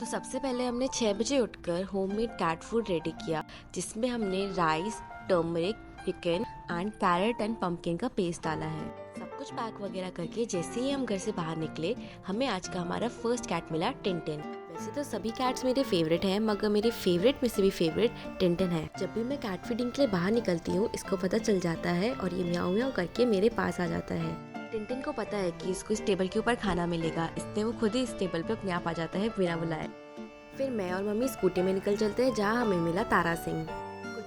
तो सबसे पहले हमने 6 बजे उठकर होममेड कैट फूड रेडी किया, जिसमें हमने rice, turmeric, chicken and carrot and pumpkin का पेस्ट डाला है। सब कुछ पैक वगैरह करके जैसे ही हम घर से बाहर निकले, हमें आज का हमारा फर्स्ट कैट मिला, टिंटिन। वैसे तो सभी कैट्स मेरे फेवरेट हैं, मगर मेरे फेवरेट में से भी फेवरेट टिंटिन है। जब भी मैं कैट फीडिंग के लिए बाहर निकलती हूँ, इसको पता चल जाता है और ये म्याऊं म्याऊं करके मेरे पास आ जाता है। टिंटिन को पता है कि इसको इस टेबल के ऊपर खाना मिलेगा, इसलिए वो खुद ही इस टेबल पे अपने आप आ जाता है बिना बुलाए। फिर मैं और मम्मी स्कूटी में निकल चलते हैं, जहाँ हमें मिला तारा सिंह।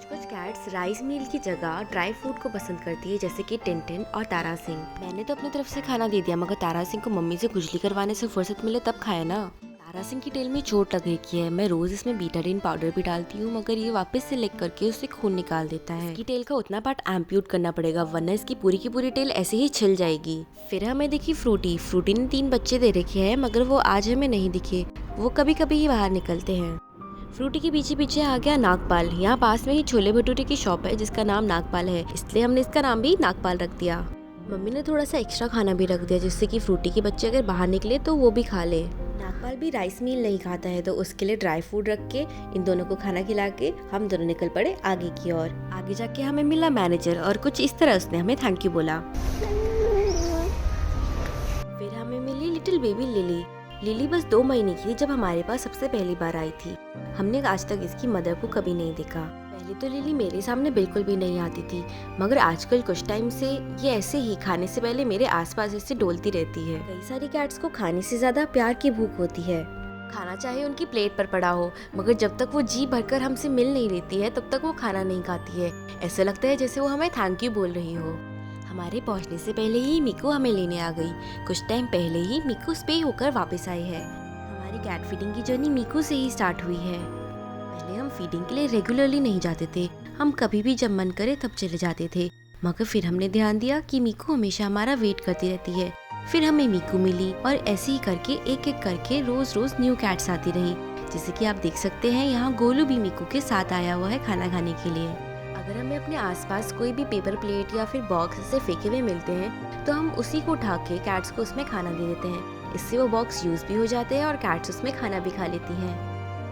कुछ कैट्स राइस मील की जगह ड्राई फ्रूट को पसंद करती है, जैसे कि टिंटिन और तारा सिंह। मैंने तो अपनी तरफ से खाना दे दिया, मगर तारा सिंह को मम्मी से खुजली करवाने से फुर्सत मिले तब खाया ना। तारा सिंह की टेल में चोट लग रही है। मैं रोज इसमें बीटाडीन पाउडर भी डालती हूँ, मगर ये वापस से लिक करके उससे खून निकाल देता है। इसकी टेल का उतना पार्ट एम्प्यूट करना पड़ेगा, वरना इसकी पूरी की पूरी टेल ऐसे ही छिल जाएगी। फिर हमें दिखी फ्रूटी ने 3 बच्चे दे रखे हैं, मगर वो आज हमें नहीं दिखे। वो कभी कभी ही बाहर निकलते हैं। फ्रूटी के पीछे पीछे आ गया नागपाल। यहाँ पास में ही छोले भटूरे की शॉप है, जिसका नाम नागपाल है, इसलिए हमने इसका नाम भी नागपाल रख दिया। मम्मी ने थोड़ा सा एक्स्ट्रा खाना भी रख दिया, जिससे कि फ्रूटी के बच्चे अगर बाहर निकले तो वो भी खा ले। नागपाल भी राइस मील नहीं खाता है, तो उसके लिए ड्राई फ्रूट रख के इन दोनों को खाना खिला के हम दोनों निकल पड़े आगे की ओर। आगे जाके हमें मिला मैनेजर, और कुछ इस तरह उसने हमें थैंक यू बोला। फिर हमें मिली लिटिल बेबी लिली बस 2 महीने की थी जब हमारे पास सबसे पहली बार आई थी। हमने आज तक इसकी मदर को कभी नहीं देखा। पहले तो लिली मेरे सामने बिल्कुल भी नहीं आती थी, मगर आजकल कुछ टाइम से ये ऐसे ही खाने से पहले मेरे आसपास ऐसे डोलती रहती है। कई सारी कैट्स को खाने से ज्यादा प्यार की भूख होती है। खाना चाहे उनकी प्लेट पर पड़ा हो, मगर जब तक वो जी भरकर हमसे मिल नहीं लेती है, तब तक वो खाना नहीं खाती है। ऐसा लगता है जैसे वो हमें थैंक यू बोल रही हो। हमारे पहुंचने से पहले ही मिकू हमें लेने आ गई। कुछ टाइम पहले ही मिकू स्पे होकर वापस आई है। हमारी कैट फीडिंग की जर्नी मिकू से ही स्टार्ट हुई है। पहले हम फीडिंग के लिए रेगुलरली नहीं जाते थे, हम कभी भी जब मन करे तब चले जाते थे। मगर फिर हमने ध्यान दिया कि मिकू हमेशा हमारा वेट करती रहती है। फिर हमें मिकू मिली, और ऐसे ही करके एक एक करके रोज रोज न्यू कैट्स आती रही। जैसे कि आप देख सकते हैं, यहाँ गोलू भी मिकू के साथ आया हुआ है खाना खाने के लिए। अगर हमें अपने आसपास कोई भी पेपर प्लेट या फिर बॉक्स से फेंके हुए मिलते हैं, तो हम उसी को उठा के कैट्स को उसमें खाना दे देते हैं। इससे वो बॉक्स यूज भी हो जाते हैं और कैट्स उसमें खाना भी खा लेती हैं।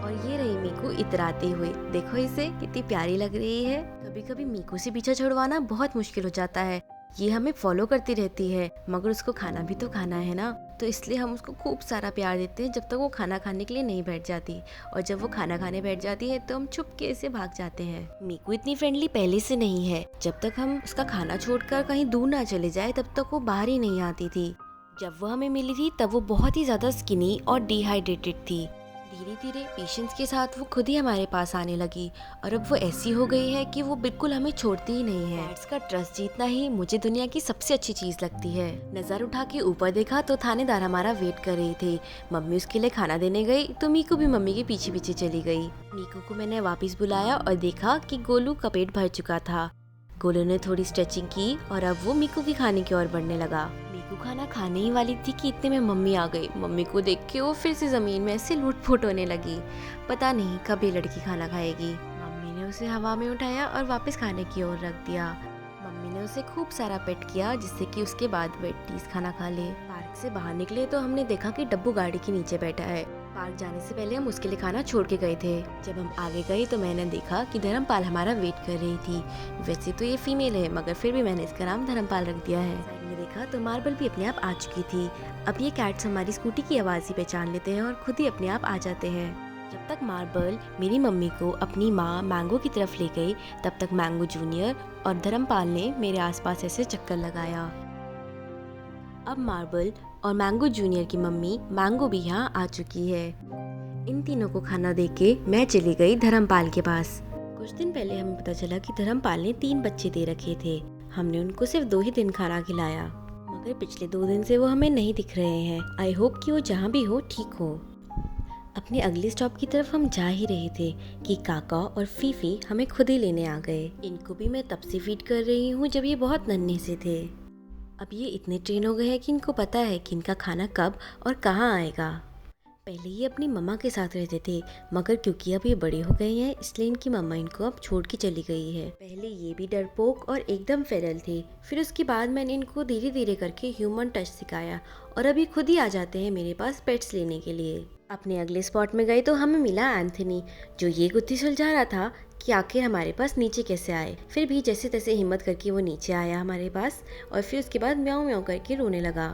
और ये रही मीकू इतराते हुए, देखो इसे कितनी प्यारी लग रही है। कभी कभी मीकू से पीछा छुड़वाना बहुत मुश्किल हो जाता है। ये हमें फॉलो करती रहती है, मगर उसको खाना भी तो खाना है ना, तो इसलिए हम उसको खूब सारा प्यार देते हैं जब तक वो खाना खाने के लिए नहीं बैठ जाती। और जब वो खाना खाने बैठ जाती है तो हम चुपके से भाग जाते हैं। मीकू इतनी फ्रेंडली पहले से नहीं है। जब तक हम उसका खाना छोड़कर कहीं दूर ना चले जाए, तब तक वो बाहर ही नहीं आती थी। जब वो हमें मिली थी तब वो बहुत ही ज्यादा स्किनी और डिहाइड्रेटेड थी। धीरे धीरे पेशेंस के साथ वो खुद ही हमारे पास आने लगी, और अब वो ऐसी हो गई है कि वो बिल्कुल हमें छोड़ती ही नहीं है। कैट्स का ट्रस्ट जीतना ही मुझे दुनिया की सबसे अच्छी चीज लगती है। नजर उठा के ऊपर देखा तो थानेदार हमारा वेट कर रही थी। मम्मी उसके लिए खाना देने गई तो मीकू भी मम्मी के पीछे पीछे चली गई। मीकू को मैंने वापस बुलाया और देखा कि गोलू का पेट भर चुका था। गोलू ने थोड़ी स्ट्रेचिंग की और अब वो मीकू की खाने की ओर बढ़ने लगा। मीकू खाना खाने ही वाली थी कि इतने में मम्मी आ गई। मम्मी को देख के वो फिर से जमीन में ऐसे लूट-फूट होने लगी। पता नहीं कब ये लड़की खाना खाएगी। मम्मी ने उसे हवा में उठाया और वापस खाने की ओर रख दिया। मम्मी ने उसे खूब सारा पेट किया, जिससे कि उसके बाद वो एटलीस्ट खाना खा ले। पार्क से बाहर निकले तो हमने देखा कि डब्बू गाड़ी के नीचे बैठा है। पार्क जाने से पहले हम उसके लिए खाना छोड़ के गए थे। जब हम आगे गए तो मैंने देखा कि धर्मपाल हमारा वेट कर रही थी। वैसे तो ये फीमेल है, मगर फिर भी मैंने इसका नाम धर्मपाल रख दिया है। साइड में देखा तो मार्बल भी अपने आप आ चुकी थी। अब ये कैट्स हमारी स्कूटी की आवाज ही पहचान लेते हैं और खुद ही अपने आप आ जाते हैं। जब तक मार्बल मेरी मम्मी को अपनी माँ मैंगो की तरफ ले गई, तब तक मैंगो जूनियर और धर्मपाल ने मेरे आसपास ऐसे चक्कर लगाया। अब मार्बल और मैंगो जूनियर की मम्मी मैंगो भी यहाँ आ चुकी है। इन तीनों को खाना देके मैं चली गई धर्मपाल के पास। कुछ दिन पहले हमें पता चला कि धर्मपाल ने 3 बच्चे दे रखे थे। हमने उनको सिर्फ 2 ही दिन खाना खिलाया, मगर पिछले 2 दिन से वो हमें नहीं दिख रहे हैं। आई होप कि वो जहाँ भी हो ठीक हो। अपने अगले स्टॉप की तरफ हम जा ही रहे थे कि काका और फीफी हमें खुद ही लेने आ गए। इनको भी मैं तब से फीड कर रही हूँ जब ये बहुत नन्हे से थे। अब ये इतने ट्रेन हो गए हैं कि इनको पता है कि इनका खाना कब और कहाँ आएगा। पहले ये अपनी मम्मा के साथ रहते थे, मगर क्योंकि अब ये बड़े हो गए हैं, इसलिए इनकी मम्मा इनको अब छोड़ के चली गई है। पहले ये भी डरपोक और एकदम फेरल थे। फिर उसके बाद मैंने इनको धीरे धीरे करके ह्यूमन टच सिखाया, और अब ये खुद ही आ जाते हैं मेरे पास पेट्स लेने के लिए। अपने अगले स्पॉट में गए तो हमें मिला एंथनी, जो ये गुत्थी सुलझा रहा था कि आखिर हमारे पास नीचे कैसे आए। फिर भी जैसे तैसे हिम्मत करके वो नीचे आया हमारे पास, और फिर उसके बाद म्याऊं म्याऊं करके रोने लगा।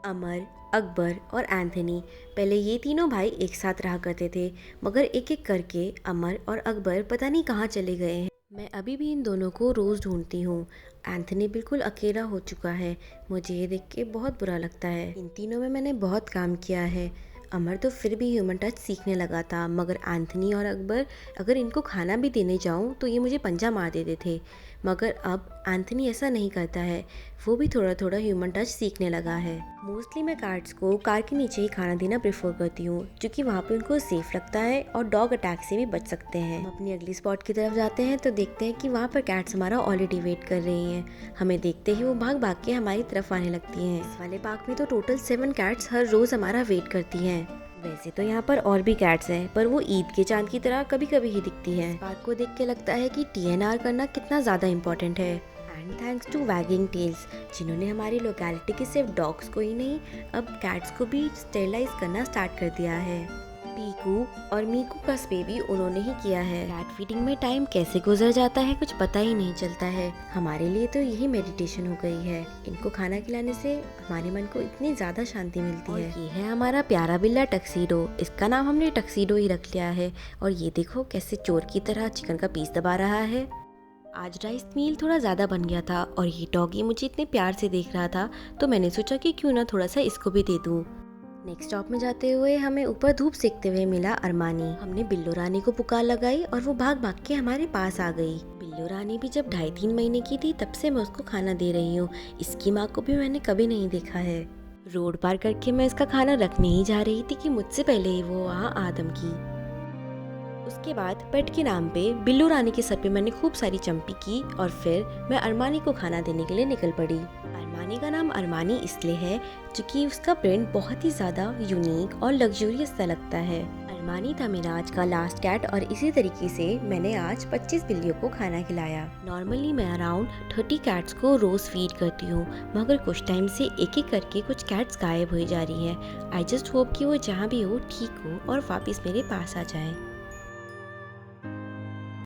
अमर, अकबर और एंथनी, पहले ये तीनों भाई एक साथ रहा करते थे, मगर एक एक करके अमर और अकबर पता नहीं कहाँ चले गए हैं। मैं अभी भी इन दोनों को रोज़ ढूंढती हूँ। एंथनी बिल्कुल अकेला हो चुका है, मुझे ये देख के बहुत बुरा लगता है। इन तीनों में मैंने बहुत काम किया है। अमर तो फिर भी ह्यूमन टच सीखने लगा था, मगर एंथनी और अकबर, अगर इनको खाना भी देने जाऊँ तो ये मुझे पंजा मार देते थे। मगर अब एंथनी ऐसा नहीं करता है, वो भी थोड़ा थोड़ा ह्यूमन टच सीखने लगा है। मोस्टली मैं कैट्स को कार के नीचे ही खाना देना प्रेफर करती हूँ, क्योंकि वहाँ पे उनको सेफ लगता है और डॉग अटैक से भी बच सकते हैं। हम अपनी अगली स्पॉट की तरफ जाते हैं तो देखते हैं कि वहाँ पर कैट्स हमारा ऑलरेडी वेट कर रही हैं। हमें देखते ही वो भाग भाग के हमारी तरफ आने लगती हैं। इस वाले पार्क में तो टोटल 7 कैट्स हर रोज हमारा वेट करती हैं। वैसे तो यहाँ पर और भी कैट्स हैं, पर वो ईद के चांद की तरह कभी कभी ही दिखती हैं। इस पार्क को देख के लगता है कि TNR करना कितना ज़्यादा इम्पोर्टेंट है। And thanks to wagging tails, जिन्होंने हमारी लोकेलिटी के सिर्फ डॉग्स को ही नहीं, अब कैट्स को भी स्टेरलाइज करना स्टार्ट कर दिया है। पीकू और मीकू का स्प्रे भी उन्होंने ही किया है। कैट फीडिंग में टाइम कैसे गुजर जाता है कुछ पता ही नहीं चलता है। हमारे लिए तो यही मेडिटेशन हो गई है। इनको खाना खिलाने से हमारे मन को इतनी ज़्यादा शांति मिलती है। ये है हमारा प्यारा बिल्ला टक्सीडो, इसका नाम हमने टक्सीडो ही रख लिया है। और ये देखो कैसे चोर की तरह चिकन का पीस दबा रहा है। आज राइस मील थोड़ा ज़्यादा बन गया था और ये डॉगी मुझे इतने प्यार से देख रहा था, तो मैंने सोचा कि क्यों ना थोड़ा सा इसको भी दे दूँ। नेक्स्ट स्टॉप में जाते हुए हमें ऊपर धूप सेकते हुए मिला अरमानी। हमने बिल्लो रानी को पुकार लगाई और वो भाग भाग के हमारे पास आ गई। बिल्लो रानी भी जब 2.5-3 महीने की थी तब से मैं उसको खाना दे रही हूँ। इसकी माँ को भी मैंने कभी नहीं देखा है। रोड पार करके मैं इसका खाना रखने ही जा रही थी कि मुझसे पहले ही वो वहाँ आ धमकी। उसके बाद पेट के नाम पे बिल्लू रानी के सर पे मैंने खूब सारी चंपी की और फिर मैं अरमानी को खाना देने के लिए निकल पड़ी। अरमानी का नाम अरमानी इसलिए है क्योंकि उसका प्रिंट बहुत ही ज़्यादा यूनिक और लग्जूरियस सा लगता है। अरमानी था मेरा आज का लास्ट कैट और इसी तरीके से मैंने आज 25 बिल्लियों को खाना खिलाया। नॉर्मली मैं अराउंड 30 कैट्स को रोज़ फीड करती हूँ, मगर कुछ टाइम से एक एक करके कुछ कैट्स गायब हो जा रही हैं। आई जस्ट होप कि वो जहाँ भी हो ठीक हो और वापस मेरे पास आ जाए।